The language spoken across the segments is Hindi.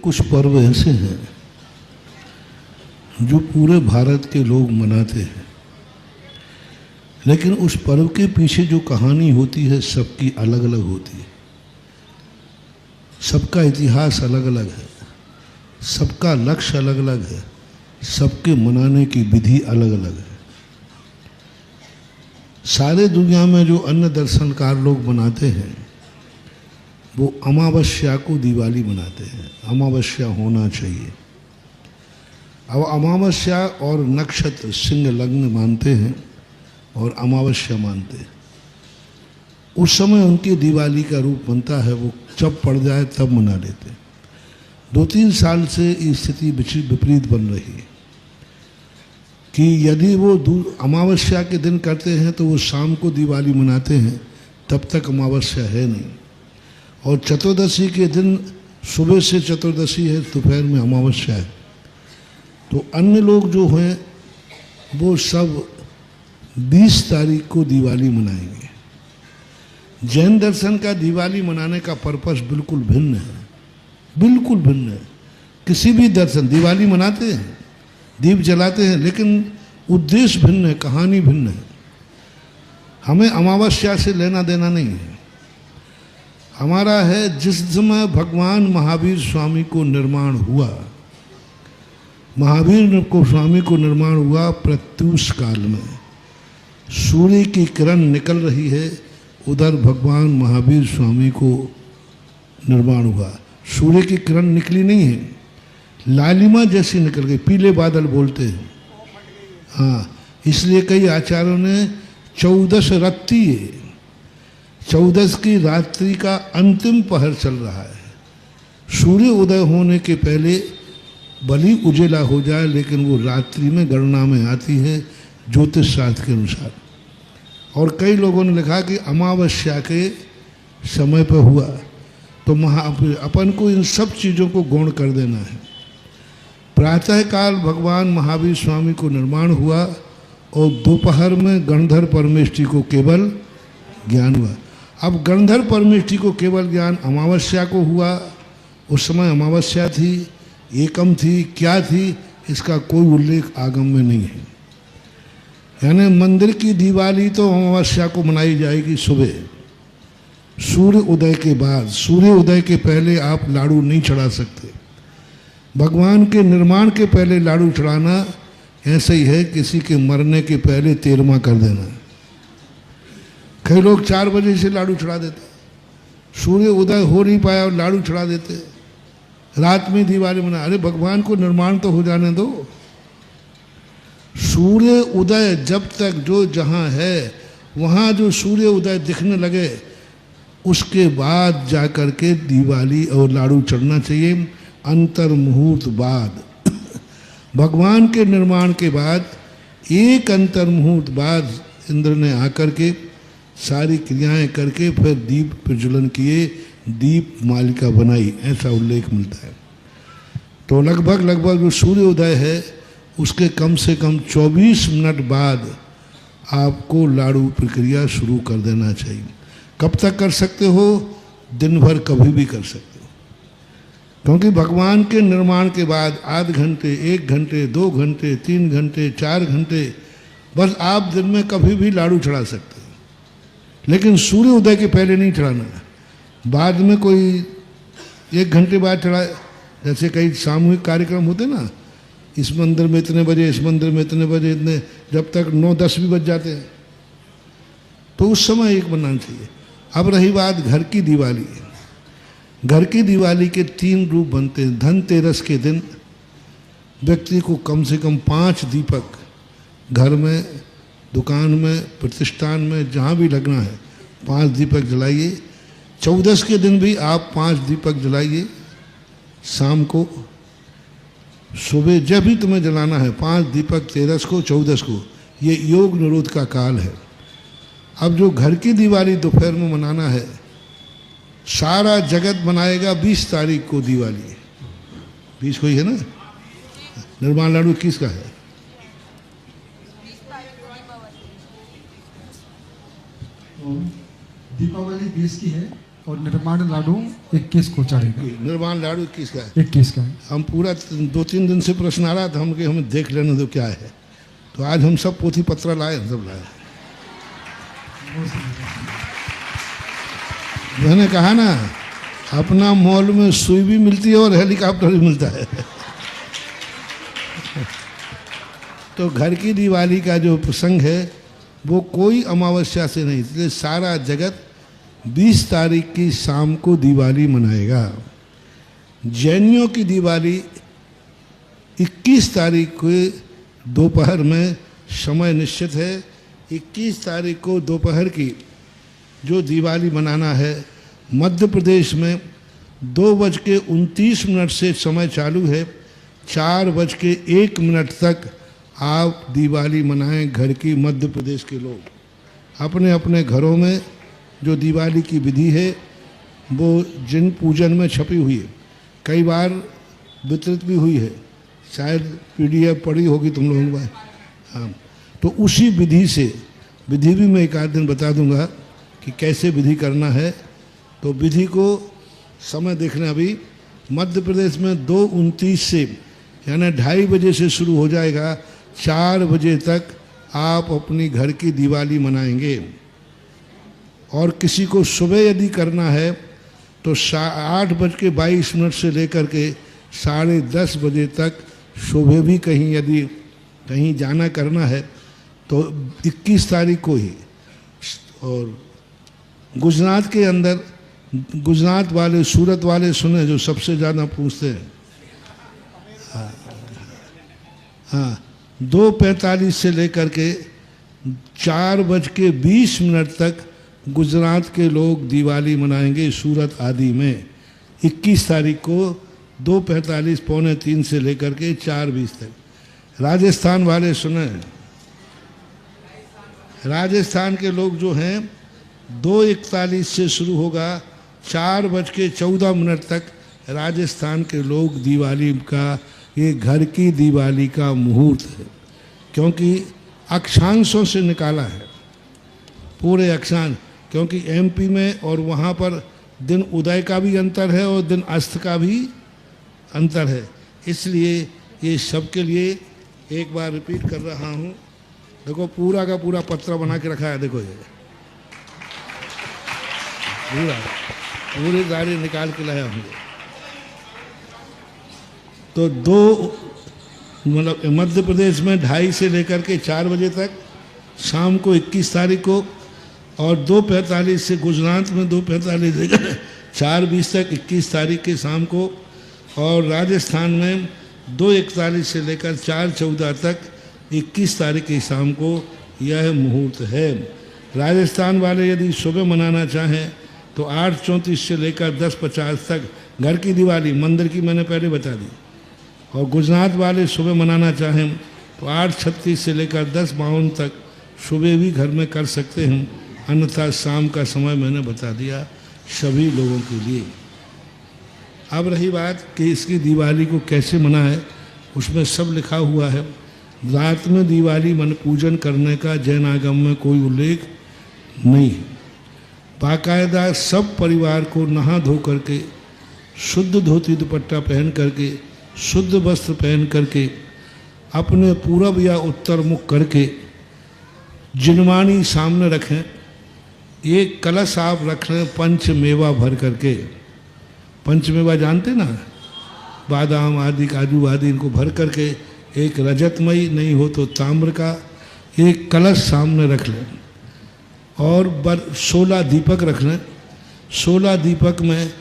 कुछ पर्व ऐसे हैं जो पूरे भारत के लोग मनाते हैं, लेकिन उस पर्व के पीछे जो कहानी होती है सबकी अलग अलग होती है। सबका इतिहास अलग अलग है, सबका लक्ष्य अलग अलग है, सबके मनाने की विधि अलग अलग है। सारे दुनिया में जो अन्य दर्शनकार लोग मनाते हैं वो अमावस्या को दिवाली मनाते हैं। अमावस्या होना चाहिए। अब अमावस्या और नक्षत्र सिंह लग्न मानते हैं और अमावस्या मानते हैं। उस समय उनकी दिवाली का रूप बनता है, वो जब पड़ जाए तब मना लेते हैं। 2-3 साल से ये स्थिति विपरीत बन रही है कि यदि वो अमावस्या के दिन करते हैं तो वो शाम को दिवाली मनाते हैं, तब तक अमावस्या है नहीं। और चतुर्दशी के दिन सुबह से चतुर्दशी है, दोपहर में अमावस्या है। तो अन्य लोग जो हैं वो सब 20 तारीख को दिवाली मनाएंगे। जैन दर्शन का दिवाली मनाने का पर्पस बिल्कुल भिन्न है, बिल्कुल भिन्न है। किसी भी दर्शन दिवाली मनाते हैं, दीप जलाते हैं, लेकिन उद्देश्य भिन्न है, कहानी भिन्न है। हमें अमावस्या से लेना देना नहीं है। हमारा है जिस समय भगवान महावीर स्वामी को निर्माण हुआ, महावीर को स्वामी को निर्माण हुआ प्रत्यूष काल में। सूर्य की किरण निकल रही है, उधर भगवान महावीर स्वामी को निर्माण हुआ। सूर्य की किरण निकली नहीं है, लालिमा जैसी निकल गई, पीले बादल बोलते हैं। हाँ, इसलिए कई आचार्यों ने 14 रत्ती, 14 की रात्रि का अंतिम पहर चल रहा है। सूर्य उदय होने के पहले भली उजेला हो जाए, लेकिन वो रात्रि में गणना में आती है ज्योतिष शास्त्र के अनुसार। और कई लोगों ने लिखा कि अमावस्या के समय पर हुआ, तो अपन को इन सब चीज़ों को गौण कर देना है। प्रातःकाल भगवान महावीर स्वामी को निर्माण हुआ और दोपहर में गणधर परमेष्ठी को केवल ज्ञान हुआ। अब गणधर परमेष्ठी को केवल ज्ञान अमावस्या को हुआ। उस समय अमावस्या थी, एकम थी, क्या थी, इसका कोई उल्लेख आगम में नहीं है। यानी मंदिर की दिवाली तो अमावस्या को मनाई जाएगी सुबह, सूर्य उदय के बाद। सूर्य उदय के पहले आप लाड़ू नहीं चढ़ा सकते। भगवान के निर्माण के पहले लाड़ू चढ़ाना ऐसे ही है किसी के मरने के पहले 13वां कर देना। कई लोग 4 बजे से लाड़ू चढ़ा देते, सूर्य उदय हो नहीं पाया और लाड़ू चढ़ा देते, रात में दिवाली मना। अरे भगवान को निर्माण तो हो जाने दो। सूर्य उदय जब तक जो जहाँ है वहाँ जो सूर्य उदय दिखने लगे, उसके बाद जा कर के दिवाली और लाड़ू चढ़ना चाहिए। अंतर मुहूर्त बाद भगवान के निर्माण के बाद एक अंतर मुहूर्त बाद इंद्र ने आकर के सारी क्रियाएं करके फिर दीप प्रज्वलन किए, दीप मालिका बनाई, ऐसा उल्लेख मिलता है। तो लगभग जो सूर्य उदय है उसके कम से कम 24 मिनट बाद आपको लाड़ू प्रक्रिया शुरू कर देना चाहिए। कब तक कर सकते हो? दिन भर कभी भी कर सकते हो, क्योंकि भगवान के निर्माण के बाद आध घंटे, 1 घंटे, 2 घंटे, 3 घंटे, 4 घंटे, बस आप दिन में कभी भी लाड़ू चढ़ा सकते हो। लेकिन सूर्य उदय के पहले नहीं चढ़ाना। बाद में कोई 1 घंटे बाद चढ़ाए, जैसे कई सामूहिक कार्यक्रम होते ना, इस मंदिर में इतने बजे, इस मंदिर में इतने बजे, इतने, जब तक 9-10 भी बज जाते हैं, तो उस समय एक बनाना चाहिए। अब रही बात घर की दिवाली। घर की दिवाली के 3 रूप बनते हैं। धनतेरस के दिन व्यक्ति को कम से कम 5 दीपक घर में, दुकान में, प्रतिष्ठान में, जहाँ भी लगना है 5 दीपक जलाइए। 14 के दिन भी आप 5 दीपक जलाइए। शाम को, सुबह जब भी तुम्हें जलाना है 5 दीपक, 13 को, 14 को। ये योग निरोध का काल है। अब जो घर की दिवाली दोपहर में मनाना है, सारा जगत मनाएगा 20 तारीख को दिवाली। 20 को ही है ना? निर्माण लाड़ू 21 का है। दीपावली 20 की है और निर्माण लाडू 21 को चढ़ेगा। निर्माण लाडू 21 का है। 21 का है। हम पूरा 2-3 दिन से प्रश्न आ रहा था हम कि हमें देख लेने दो क्या है, तो आज हम सब पोथी पत्र लाए, सब लाए। मैंने कहा ना, अपना मॉल में सुई भी मिलती है और हेलीकॉप्टर भी मिलता है। तो घर की दिवाली का जो प्रसंग है वो कोई अमावस्या से नहीं, इसलिए सारा जगत 20 तारीख की शाम को दिवाली मनाएगा। जैनियों की दिवाली 21 तारीख को दोपहर में समय निश्चित है। 21 तारीख को दोपहर की जो दिवाली मनाना है, मध्य प्रदेश में 2:29 से समय चालू है। 4:01 तक आप दिवाली मनाएं। घर की मध्य प्रदेश के लोग अपने अपने घरों में जो दिवाली की विधि है वो जिन पूजन में छपी हुई है, कई बार वितरित भी हुई है, शायद PDF पढ़ी होगी तुम लोगों ने। हाँ, तो उसी विधि से, विधि भी मैं एक आध दिन बता दूंगा कि कैसे विधि करना है। तो विधि को समय देखना, अभी मध्य प्रदेश में 2:29 से यानी 2:30 बजे से शुरू हो जाएगा। 4 बजे तक आप अपनी घर की दिवाली मनाएंगे। और किसी को सुबह यदि करना है तो 8:22 से लेकर के 10:30 बजे तक सुबह भी कहीं जाना करना है तो 21 तारीख को ही। और गुजरात के अंदर, गुजरात वाले, सूरत वाले सुने जो सबसे ज़्यादा पूछते हैं। हाँ, 2:45 से लेकर के 4:20 तक गुजरात के लोग दिवाली मनाएंगे सूरत आदि में। 21 तारीख को 2:45 2:45 से लेकर के 4:20 तक। राजस्थान वाले सुने, राजस्थान के लोग जो हैं 2:41 से शुरू होगा, 4:14 तक राजस्थान के लोग दिवाली का, ये घर की दिवाली का मुहूर्त है, क्योंकि अक्षांशों से निकाला है पूरे अक्षांश। क्योंकि MP में और वहाँ पर दिन उदय का भी अंतर है और दिन अस्त का भी अंतर है, इसलिए ये सबके लिए एक बार रिपीट कर रहा हूँ। देखो पूरा का पूरा पत्र बना के रखा है, देखो ये पूरी गाड़ी निकाल के लाया हूँ। तो मतलब मध्य प्रदेश में 2:30 से लेकर के 4 बजे तक शाम को 21 तारीख को, और 2:45 से गुजरात में 2:45 से 4:20 तक 21 तारीख के शाम को, और राजस्थान में 2:41 से लेकर 4:14 तक 21 तारीख की शाम को यह मुहूर्त है। राजस्थान वाले यदि सुबह मनाना चाहें तो 8:34 से लेकर 10:50 तक घर की दिवाली, मंदिर की मैंने पहले बता दी। और गुजरात वाले सुबह मनाना चाहें तो 8:36 से लेकर 10:52 तक सुबह भी घर में कर सकते हैं, अन्यथा शाम का समय मैंने बता दिया सभी लोगों के लिए। अब रही बात कि इसकी दिवाली को कैसे मनाएं, उसमें सब लिखा हुआ है। रात में दिवाली मन पूजन करने का जैन आगम में कोई उल्लेख नहीं है। बाकायदा सब परिवार को नहा धो करके, शुद्ध धोती दुपट्टा पहन करके, शुद्ध वस्त्र पहन करके, अपने पूरब या उत्तर मुख करके जिनवानी सामने रखें। एक कलश आप रख लें पंचमेवा भर करके। पंचमेवा जानते ना, बादाम आदि, काजू आदि, इनको भर करके एक रजतमयी नहीं हो तो ताम्र का एक कलश सामने रख लें। और 16 दीपक रख लें। 16 दीपक में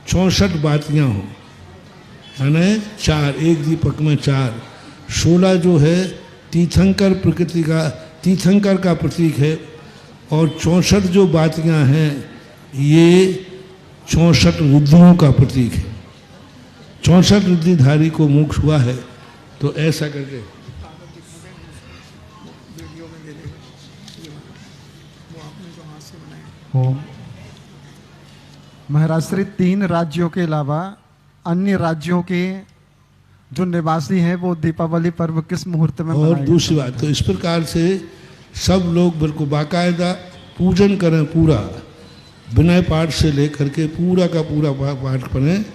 64 बातियाँ हों, यानी 4, एक दीपक में 4। 16 जो है तीर्थंकर प्रकृति का, तीर्थंकर का प्रतीक है। और 64 जो बातियाँ हैं ये 64 रिद्धियों का प्रतीक है। 64 रिद्धिधारी को मोक्ष हुआ है। तो ऐसा करके महाराज श्री 3 राज्यों के अलावा अन्य राज्यों के जो निवासी हैं वो दीपावली पर्व किस मुहूर्त में और दूसरी बात, तो इस प्रकार से सब लोग बिल्कुल बाकायदा पूजन करें पूरा। विनय पाठ से लेकर के पूरा का पूरा पाठ पढ़ें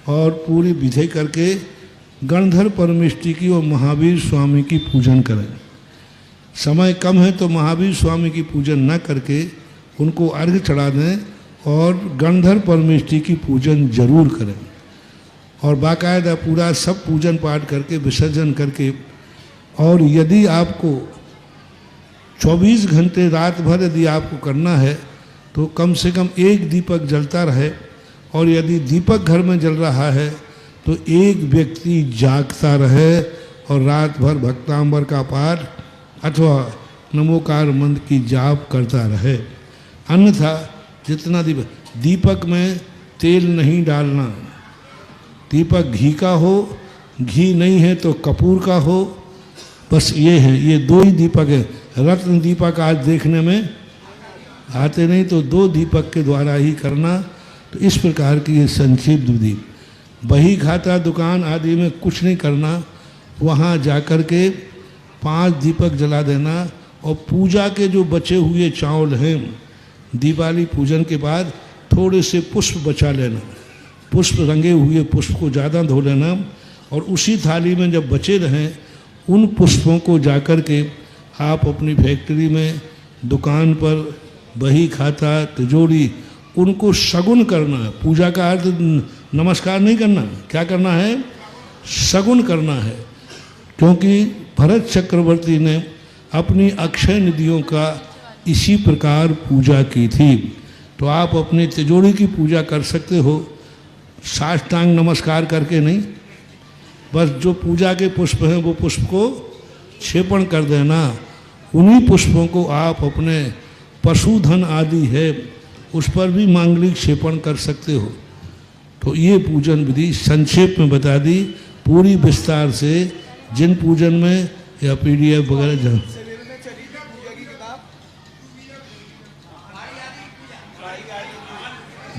और पूरी विधि करके गणधर परमेष्टि की और महावीर स्वामी की पूजन करें। समय कम है तो महावीर स्वामी की पूजन न करके उनको अर्घ्य चढ़ा दें और गणधर परमेष्टि की पूजन जरूर करें और बाकायदा पूरा सब पूजन पाठ करके विसर्जन करके। और यदि आपको 24 घंटे रात भर यदि आपको करना है तो कम से कम एक दीपक जलता रहे, और यदि दीपक घर में जल रहा है तो एक व्यक्ति जागता रहे और रात भर भक्तांबर का पाठ अथवा नमोकार मंत्र की जाप करता रहे। अन्यथा जितना दीपक में तेल नहीं डालना, दीपक घी का हो, घी नहीं है तो कपूर का हो, बस ये है, ये दो ही दीपक है। रत्न दीपक आज देखने में आते नहीं, तो दो दीपक के द्वारा ही करना। तो इस प्रकार की ये संक्षिप्त विधि। बही खाता दुकान आदि में कुछ नहीं करना, वहाँ जाकर के 5 दीपक जला देना और पूजा के जो बचे हुए चावल हैं दिवाली पूजन के बाद थोड़े से पुष्प बचा लेना, पुष्प रंगे हुए पुष्प को ज़्यादा धो लेना और उसी थाली में जब बचे रहें उन पुष्पों को जाकर के आप अपनी फैक्ट्री में, दुकान पर, बही खाता, तिजोरी, उनको शगुन करना है। पूजा का अर्थ नमस्कार नहीं करना, क्या करना है? शगुन करना है। क्योंकि भरत चक्रवर्ती ने अपनी अक्षय निधियों का इसी प्रकार पूजा की थी। तो आप अपनी तिजोरी की पूजा कर सकते हो, साष्टांग नमस्कार करके नहीं, बस जो पूजा के पुष्प हैं वो पुष्प को क्षेपण कर देना। उन्हीं पुष्पों को आप अपने पशुधन आदि है उस पर भी मांगलिक क्षेपण कर सकते हो। तो ये पूजन विधि संक्षेप में बता दी, पूरी विस्तार से जिन पूजन में या PDF वगैरह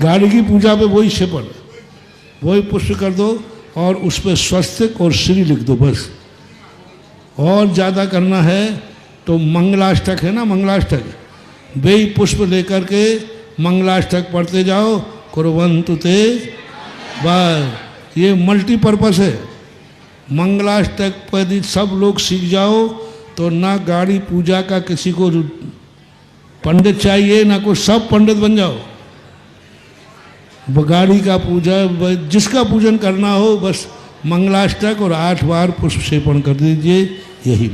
गाड़ी की पूजा पे वही क्षेपण, वही पुष्प कर दो और उस पर स्वस्तिक और श्री लिख दो बस। और ज़्यादा करना है तो मंगलाष्टक है ना, मंगलाष्टक, वे पुष्प लेकर के मंगलाष्टक पढ़ते जाओ, कुर्वन्तु ते, बस ये मल्टीपर्पस है। मंगलाष्टक पर यदि सब लोग सीख जाओ तो ना गाड़ी पूजा का किसी को पंडित चाहिए, ना कोई, सब पंडित बन जाओ। गाड़ी का पूजा, जिसका पूजन करना हो बस मंगलाष्टक और 8 बार पुष्प क्षेपण कर दीजिए, यही